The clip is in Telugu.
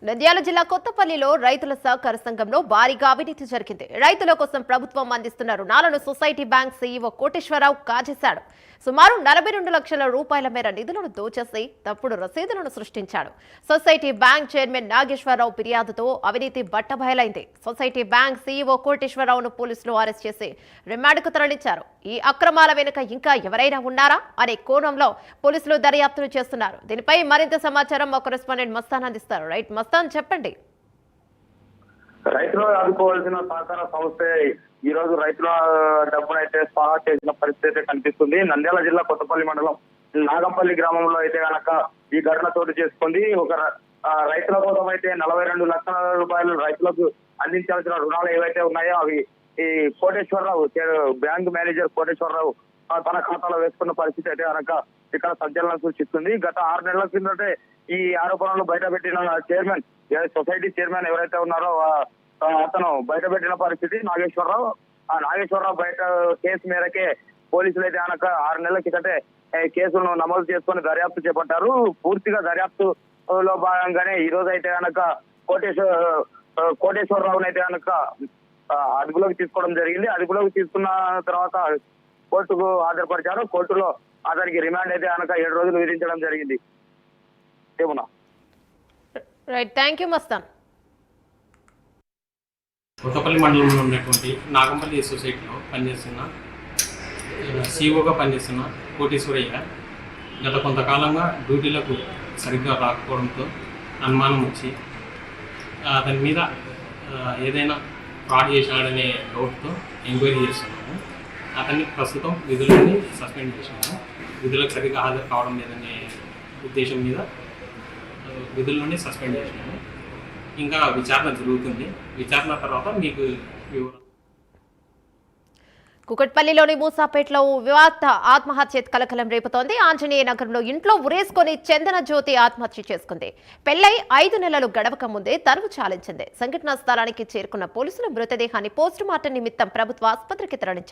నంద్యాల జిల్లా కొత్తపల్లిలో రైతుల సహకార సంఘంలో భారీగా అవినీతి జరిగింది. రైతుల కోసం ప్రభుత్వం అందిస్తున్న రుణాలను సొసైటీ బ్యాంక్ సీఈఓ కోటేశ్వరరావు కాజేశాడు. సుమారు 42 లక్షల రూపాయల మేర నిధులను దోచేసి తప్పుడు రసీదులను సృష్టించాడు. సొసైటీ బ్యాంక్ చైర్మన్ నాగేశ్వరరావు ఫిర్యాదుతో అవినీతి బట్టబయలైంది. సొసైటీ బ్యాంక్ సీఈఓ కోటేశ్వరరావును పోలీసులు అరెస్ట్ చేసి రిమాండ్కు తరలించారు. ఈ అక్రమాల వెనుక ఇంకా ఎవరైనా ఉన్నారా అనే కోణంలో పోలీసులు దర్యాప్తును చేస్తున్నారు. దీనిపై మరింత సమాచారం మా కరెస్పాండెంట్ మస్తాన్ అందిస్తారు. రైట్ మస్తాన్, చెప్పండి. రైతులు ఆదుకోవాల్సిన సహకార సంస్థ ఈ రోజు రైతుల డబ్బునైతే స్వాహా చేసిన పరిస్థితి అయితే కనిపిస్తుంది. నంద్యాల జిల్లా కొత్తపల్లి మండలం నాగంపల్లి గ్రామంలో అయితే కనుక ఈ ఘటన చోటు చేసుకుంది. ఒక రైతుల కోసం అయితే 42 లక్షల రూపాయలు రైతులకు అందించాల్సిన రుణాలు ఏవైతే ఉన్నాయో అవి ఈ కోటేశ్వరరావు బ్యాంక్ మేనేజర్ కోటేశ్వరరావు తన ఖాతాలో వేసుకున్న పరిస్థితి అయితే కనుక ఇక్కడ సంచలనం సృష్టిస్తుంది. గత 6 నెలల కిందటే ఈ ఆరోపణలు బయటపెట్టిన చైర్మన్ సొసైటీ చైర్మన్ ఎవరైతే ఉన్నారో అతను బయటపెట్టిన పరిస్థితి నాగేశ్వరరావు. ఆ నాగేశ్వరరావు బయట కేసు మేరకే పోలీసులు అయితే కనుక 6 నెలల కిందటే కేసులను నమోదు చేసుకుని దర్యాప్తు చేపట్టారు. పూర్తిగా దర్యాప్తులో భాగంగానే ఈ రోజు అయితే కనుక కోటేశ్వరరావుని అయితే కనుక అదుపులోకి తీసుకోవడం జరిగింది. అదుపులోకి తీసుకున్న తర్వాత కోర్టుకు హాజరుపరిచారు. కోర్టులో అతనికి రిమాండ్ అయితే కనుక 7 రోజులు విధించడం జరిగింది. ఏమున్నా right, thank you Mastan. Kothapalli మండలంలో ఉన్నటువంటి నాగంపల్లి సొసైటీలో పనిచేస్తున్న సీఓగా పనిచేస్తున్న కోటేశ్వరయ్య గత కొంతకాలంగా డ్యూటీలకు సరిగ్గా రాకపోవడంతో అనుమానం వచ్చి అతని మీద ఏదైనా ఫ్రాడ్ చేశాడనే డౌట్తో ఎంక్వైరీ చేస్తున్నాము. అతన్ని ప్రస్తుతం విధులని సస్పెండ్ చేసినాము. విధులకు సరిగ్గా హాజరు కావడం లేదనే ఉద్దేశం మీద విధుల్లోనే సస్పెండ్ చేసినాము. ఇంకా విచారణ జరుగుతుంది. విచారణ తర్వాత మీకు వివరం. కుకట్పల్లిలోని మూసాపేటలో వివాద ఆత్మహత్య కలకలం రేపుతోంది. ఆంజనేయ నగరంలో ఇంట్లో ఉరేసుకొని చందన జ్యోతి ఆత్మహత్య చేసుకుంది. పెళ్లై 5 నెలలు గడవక ముందే తనువు చాలించింది. సంఘటనా స్థలానికి చేరుకున్న పోలీసులు మృతదేహాన్ని పోస్టుమార్టం నిమిత్తం ప్రభుత్వ ఆసుపత్రికి తరలించారు.